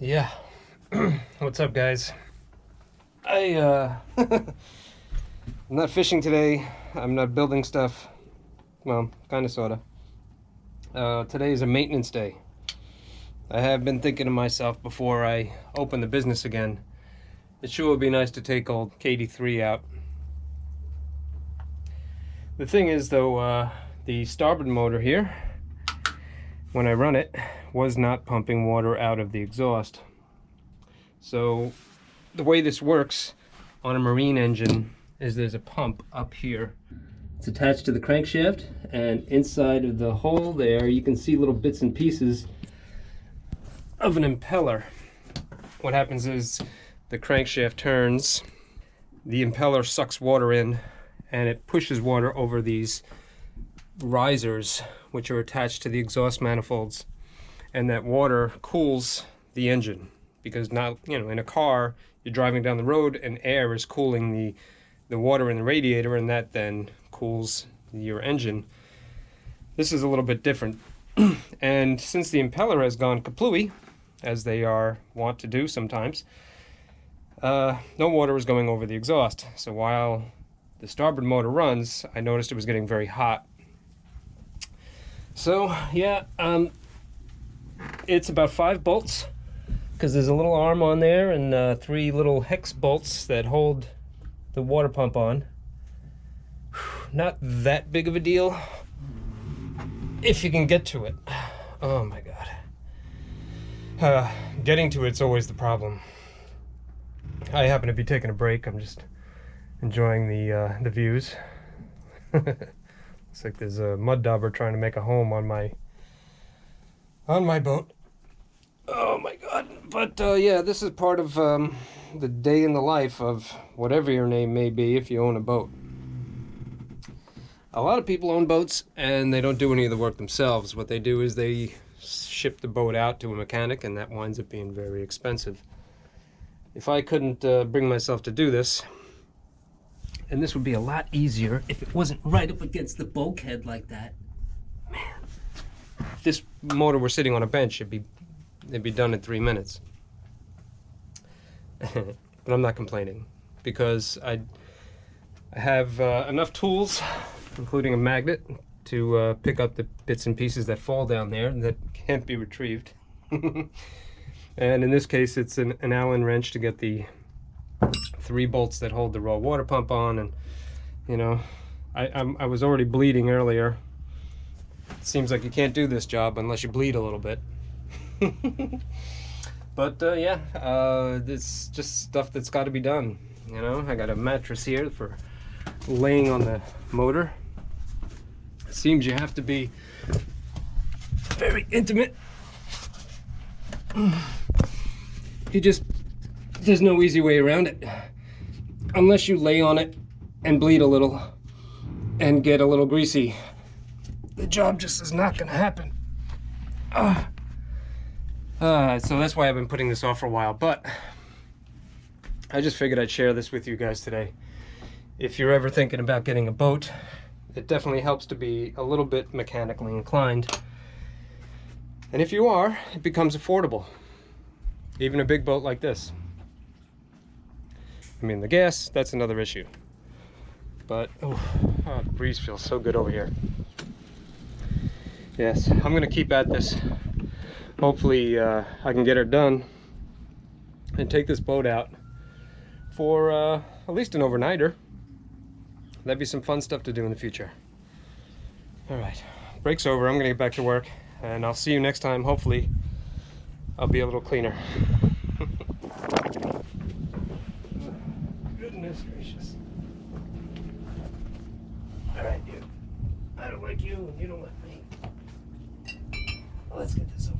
Yeah. What's up, guys? I'm not fishing today. I'm not building stuff. Well, kind of, sort of. Today is a maintenance day. I have been thinking to myself before I open the business again, it sure would be nice to take old KD3 out. The thing is, though, the starboard motor here, when I run it, was not pumping water out of the exhaust. So the way this works on a marine engine is there's a pump up here. It's attached to the crankshaft, and inside of the hole there you can see little bits and pieces of an impeller. What happens is the crankshaft turns, the impeller sucks water in, and it pushes water over these risers which are attached to the exhaust manifolds, and that water cools the engine. Because now, in a car, you're driving down the road and air is cooling the water in the radiator, and that then cools your engine. This is a little bit different. And since the impeller has gone kaplooey, as they are wont to do sometimes, no water is going over the exhaust. So while the starboard motor runs, I noticed it was getting very hot. So yeah, it's about 5 bolts, because there's a little arm on there and 3 little hex bolts that hold the water pump on. Not that big of a deal if you can get to it. Oh my god. Getting to it's always the problem. I happen to be taking a break. I'm just enjoying the views. Looks like there's a mud dauber trying to make a home on my boat. Oh my god. But yeah, this is part of the day in the life of whatever your name may be if you own a boat. A lot of people own boats and they don't do any of the work themselves. What they do is they ship the boat out to a mechanic, and that winds up being very expensive. If I couldn't bring myself to do this, and this would be a lot easier if it wasn't right up against the bulkhead like that. Man, if this motor were sitting on a bench, it'd be done in 3 minutes. But I'm not complaining, because I have enough tools, including a magnet, to pick up the bits and pieces that fall down there that can't be retrieved. And in this case, it's an Allen wrench to get the 3 bolts that hold the raw water pump on. And I was already bleeding earlier. It seems like you can't do this job unless you bleed a little bit. But yeah, it's just stuff that's got to be done. I got a mattress here for laying on the motor. It seems you have to be very intimate. There's no easy way around it, unless you lay on it and bleed a little and get a little greasy. The job just is not gonna happen. So that's why I've been putting this off for a while, but I just figured I'd share this with you guys today. If you're ever thinking about getting a boat, it definitely helps to be a little bit mechanically inclined. And if you are, it becomes affordable. Even a big boat like this. I mean, the gas, that's another issue. But, the breeze feels so good over here. Yes, I'm gonna keep at this. Hopefully I can get her done and take this boat out for at least an overnighter. That'd be some fun stuff to do in the future. All right, break's over. I'm gonna get back to work, and I'll see you next time. Hopefully I'll be a little cleaner. Goodness gracious. All right, you. I don't like you, and you don't like me. Let's get this over.